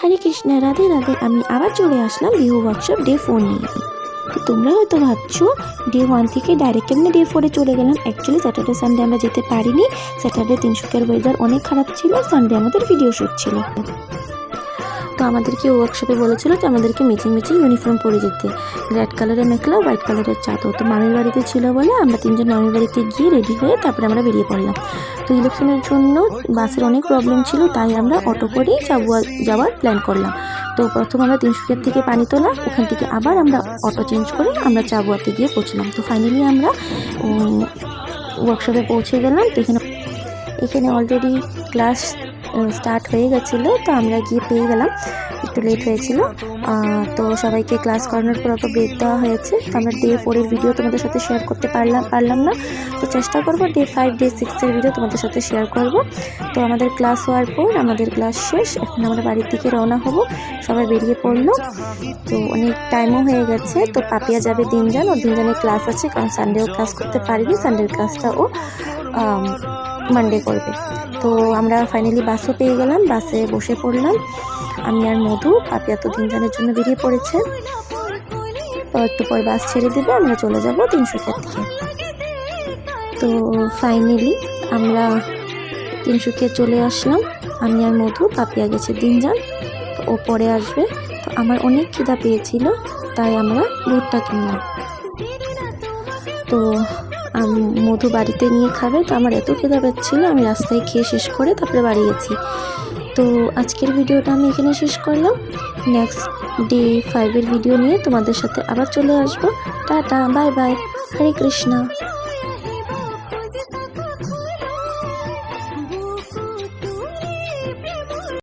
হরে কৃষ্ণ, রাধে রাধে। আমি আবার চলে আসলাম বিহু ওয়ার্কশপ ডে 4 নিয়ে। তো তোমরা হয়তো ভাবছো ডে 1 থেকে ডাইরেক্ট এমনি ডে 4-এ চলে গেলাম। অ্যাকচুয়ালি স্যাটারডে সানডে আমরা যেতে পারিনি। স্যাটারডে তিনসুকিয়ার ওয়েদার অনেক খারাপ ছিল, সানডে আমাদের ভিডিও শ্যুট ছিল। তো আমাদেরকে ওয়ার্কশপে বলেছিল যে আমাদেরকে ম্যাচিং ইউনিফর্ম পরে যেতে, রেড কালারের মেখলা, হোয়াইট কালারের চাদর। তো মামির বাড়িতে ছিল বলে আমরা তিনজন মামির বাড়িতে গিয়ে রেডি হয়ে তারপরে আমরা বেরিয়ে পড়লাম। তো ইলেকশনের জন্য বাসের অনেক প্রবলেম ছিল, তাই আমরা অটো করেই যাওয়ার প্ল্যান করলাম। তো প্রথম আমরা তিনসুকিয়ার থেকে পানিতোলা, ওখান থেকে আবার আমরা অটো চেঞ্জ করে আমরা চাবুয়াতে গিয়ে পৌঁছলাম। তো ফাইনালি আমরা ওয়ার্কশপে পৌঁছে গেলাম। তো এখানে অলরেডি ক্লাস স্টার্ট হয়ে গেছিলো, তো আমরা গিয়ে পেয়ে গেলাম, একটু লেট হয়েছিল। তো সবাইকে ক্লাস করানোর পর অটো ব্রেক দেওয়া হয়েছে। তো আমরা ডে 4-এর ভিডিও তোমাদের সাথে শেয়ার করতে পারলাম না। তো চেষ্টা করবো ডে 5, ডে 6-এর ভিডিও তোমাদের সাথে শেয়ার করব। তো আমাদের ক্লাস হওয়ার পর আমাদের ক্লাস শেষ, এখন আমরা বাড়ির দিকে রওনা হব। সবাই বেরিয়ে পড়লো। তো অনেক টাইমও হয়ে গেছে। তো পাপিয়া যাবে দিনজান, ওর দিনজানের ক্লাস আছে, কারণ সানডেও ক্লাস করতে পারিনি। সানডের ক্লাসটা ও মানডে করবে। তো আমরা ফাইনালি বাসও পেয়ে গেলাম, বাসে বসে পড়লাম আমি আর মধু। পাপিয়া তো দিনজানের জন্য বেরিয়ে পড়েছে। তো একটু পর বাস ছেড়ে দেবে, আমরা চলে যাব তিনসুকিয়ার দিকে। তো ফাইনালি আমরা তিনসুকিয়া চলে আসলাম, আমি আর মধু। পাপিয়া গেছে দিনজান, তো ও পরে আসবে। তো আমার অনেক খিদা পেয়েছিল, তাই আমরা ভুট্টা কিনলাম। তো মধু বাড়িতে নিয়ে খাবে, তো আমার এত খিদা পাচ্ছিল, আমি রাস্তায় খেয়ে শেষ করে তারপরে বাড়ি গেছি। তো আজকের ভিডিওটা আমি এখানে শেষ করলাম। নেক্সট ডে 5-এর ভিডিও নিয়ে তোমাদের সাথে আবার চলে আসবো। টাটা, বাই বাই, হরে কৃষ্ণা।